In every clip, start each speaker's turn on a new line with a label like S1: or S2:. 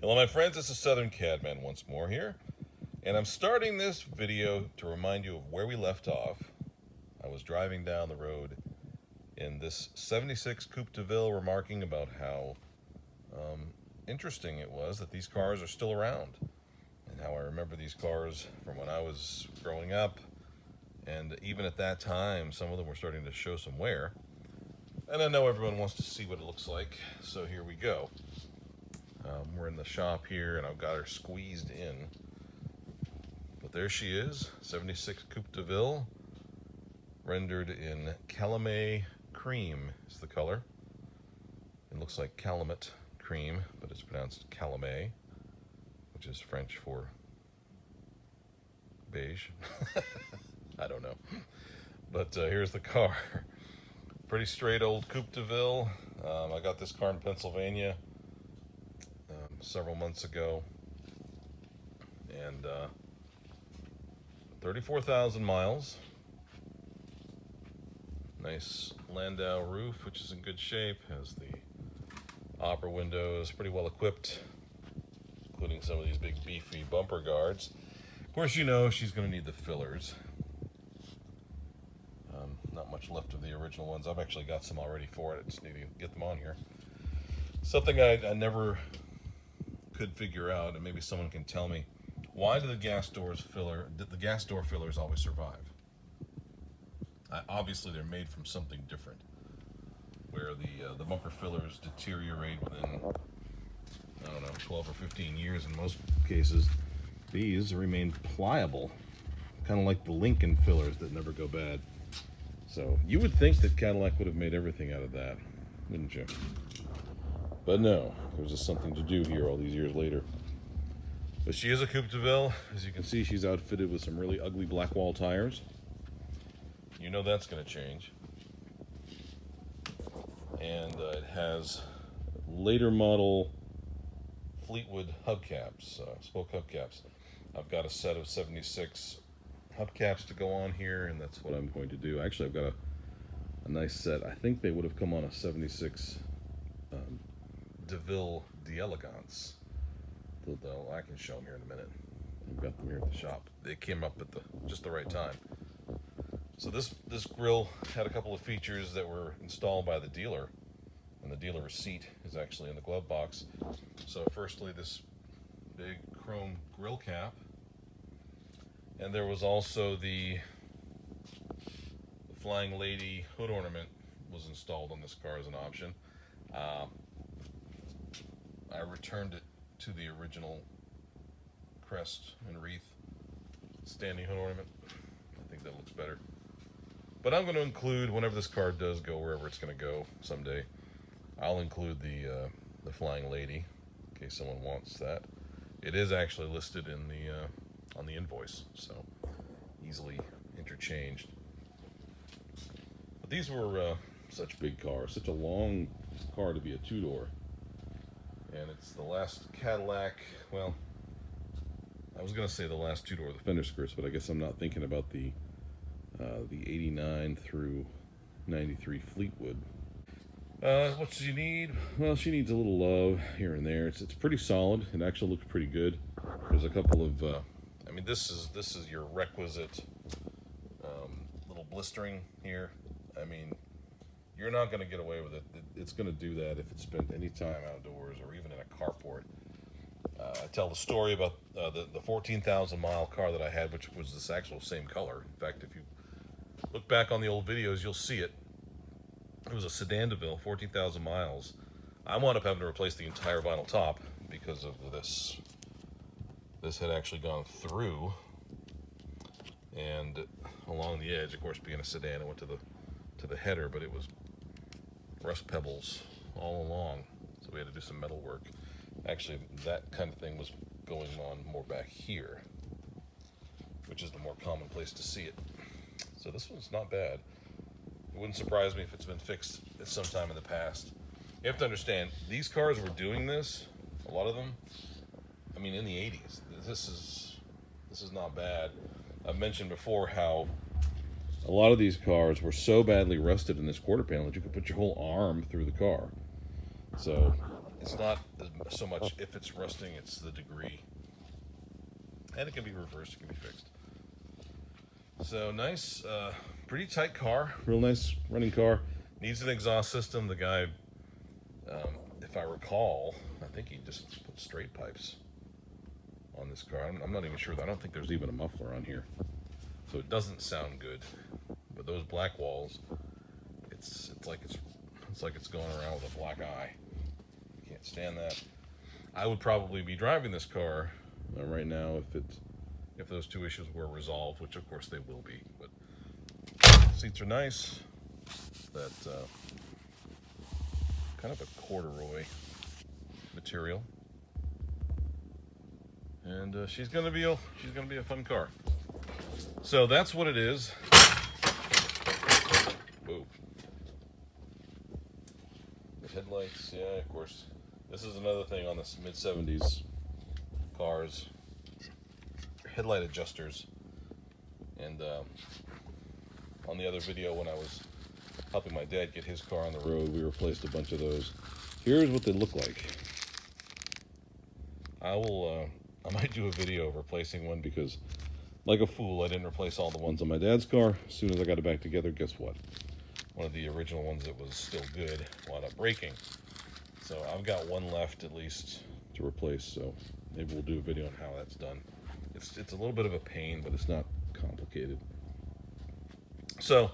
S1: Hello my friends, this is Southern Cadman once more here, and I'm starting this video to remind you of where we left off. I was driving down the road in this 76 Coupe Deville, remarking about how interesting it was that these cars are still around, and how I remember these cars from when I was growing up, and even at that time some of them were starting to show some wear. And I know everyone wants to see what it looks like, so here we go. We're in the shop here, and I've got her squeezed in. But there she is, 76 Coupe Deville, rendered in Calumet Cream is the color. It looks like Calumet Cream, but it's pronounced Calumet, which is French for beige. I don't know. But here's the car. Pretty straight old Coupe Deville. I got this car in Pennsylvania several months ago, and 34,000 miles. Nice Landau roof, which is in good shape. Has the opera windows, pretty well equipped, including some of these big beefy bumper guards. Of course, you know she's going to need the fillers. Not much left of the original ones. I've actually got some already for it. I just need to get them on here. Something I never could figure out, and maybe someone can tell me, why do the gas door fillers always survive? Obviously they're made from something different, where the bumper fillers deteriorate within, I don't know, 12 or 15 years in most cases. These remain pliable, kind of like the Lincoln fillers that never go bad. So you would think that Cadillac would have made everything out of that, wouldn't you? But no, there's just something to do here all these years later. But she is a Coupe Deville. As you can see, she's outfitted with some really ugly black wall tires. You know that's going to change. And it has later model Fleetwood hubcaps, spoke hubcaps. I've got a set of 76 hubcaps to go on here, and that's what I'm going to do. Actually, I've got a nice set. I think they would have come on a 76 DeVille d'Elegance. I can show them here in a minute. I've got them here at the shop. They came up at just the right time. So this grille had a couple of features that were installed by the dealer, and the dealer receipt is actually in the glove box. So firstly, this big chrome grille cap, and there was also the Flying Lady hood ornament was installed on this car as an option. I returned it to the original crest and wreath standing hood ornament. I think that looks better. But I'm going to include, whenever this car does go wherever it's going to go someday, I'll include the Flying Lady in case someone wants that. It is actually listed in on the invoice, so easily interchanged. But these were such big cars, such a long car to be a two-door. And it's the last Cadillac, well, I was going to say the last two-door with the fender skirts, but I guess I'm not thinking about the 89 through 93 Fleetwood. What does she need? Well, she needs a little love here and there. It's pretty solid. It actually looks pretty good. There's a couple of, I mean, this is your requisite little blistering here. I mean, you're not going to get away with it. It's going to do that if it's spent any time outdoors or even in a carport. I tell the story about the 14,000 mile car that I had, which was this actual same color. In fact, if you look back on the old videos, you'll see it. It was a sedan DeVille, 14,000 miles. I wound up having to replace the entire vinyl top because of this. This had actually gone through, and along the edge, of course, being a sedan, it went to the header, but it was rust pebbles all along, so we had to do some metal work. Actually, that kind of thing was going on more back here, which is the more common place to see it. So this one's not bad. It wouldn't surprise me if it's been fixed at some time in the past. You have to understand, these cars were doing this, a lot of them, I mean, in the 80s. This is not bad. I've mentioned before how a lot of these cars were so badly rusted in this quarter panel that you could put your whole arm through the car. So It's not so much if it's rusting, it's the degree. And it can be reversed, it can be fixed. So nice, pretty tight car, real nice running car. Needs an exhaust system. The guy, if I recall, I think he just put straight pipes on this car. I'm not even sure. I don't think there's even a muffler on here, so it doesn't sound good. But those black walls, it's like it's going around with a black eye. Can't stand that. I would probably be driving this car right now if those two issues were resolved, which of course they will be. But seats are nice. That kind of a corduroy material, and she's gonna be a fun car. So that's what it is. Whoa. The headlights, yeah, of course. This is another thing on this mid-70s cars. Headlight adjusters. And on the other video when I was helping my dad get his car on the road, we replaced a bunch of those. Here's what they look like. I might do a video of replacing one because, like a fool, I didn't replace all the ones on my dad's car. As soon as I got it back together, guess what? One of the original ones that was still good wound up breaking. So I've got one left at least to replace, so maybe we'll do a video on how that's done. It's a little bit of a pain, but it's not complicated. So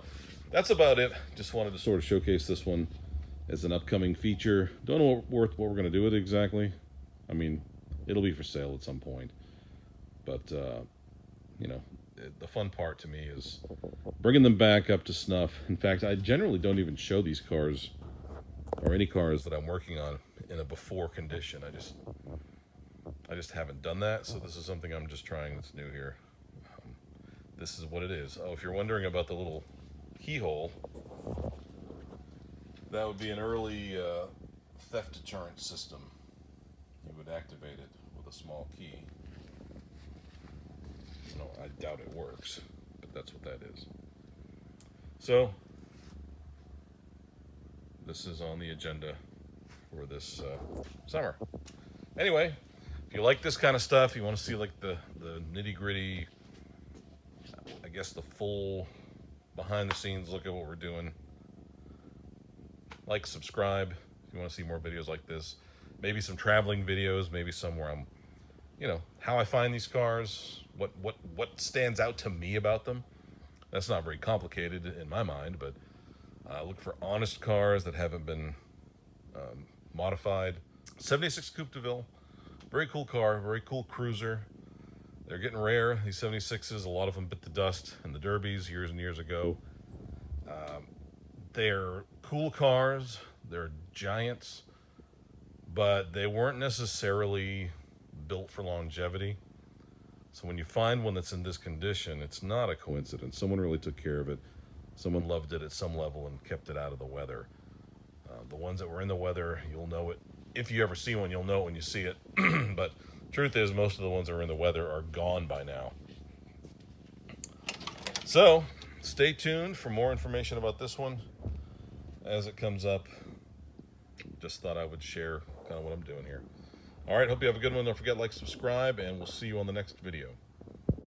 S1: that's about it. Just wanted to sort of showcase this one as an upcoming feature. Don't know what we're going to do with it exactly. I mean, it'll be for sale at some point. But, you know, the fun part to me is bringing them back up to snuff. In fact, I generally don't even show these cars or any cars that I'm working on in a before condition. I just haven't done that, so this is something I'm just trying that's new here. This is what it is. Oh, if you're wondering about the little keyhole, that would be an early theft deterrent system. You would activate it with a small key. You know, I doubt it works, but that's what that is. So this is on the agenda for this summer. Anyway, if you like this kind of stuff, you want to see like the nitty-gritty, I guess the full behind-the-scenes look at what we're doing, like, subscribe if you want to see more videos like this. Maybe some traveling videos, maybe somewhere I'm, you know, how I find these cars, what stands out to me about them. That's not very complicated in my mind, but look for honest cars that haven't been modified. 76 Coupe Deville, very cool car, very cool cruiser. They're getting rare, these 76s. A lot of them bit the dust in the derbies years and years ago. They're cool cars, they're giants, but they weren't necessarily built for longevity. So when you find one that's in this condition, it's not a coincidence. Someone really took care of it. Someone loved it at some level and kept it out of the weather. The ones that were in the weather, you'll know it. If you ever see one, you'll know it when you see it. But truth is, most of the ones that are in the weather are gone by now. So stay tuned for more information about this one as it comes up. Just thought I would share kind of what I'm doing here. All right, hope you have a good one. Don't forget, like, subscribe, and we'll see you on the next video.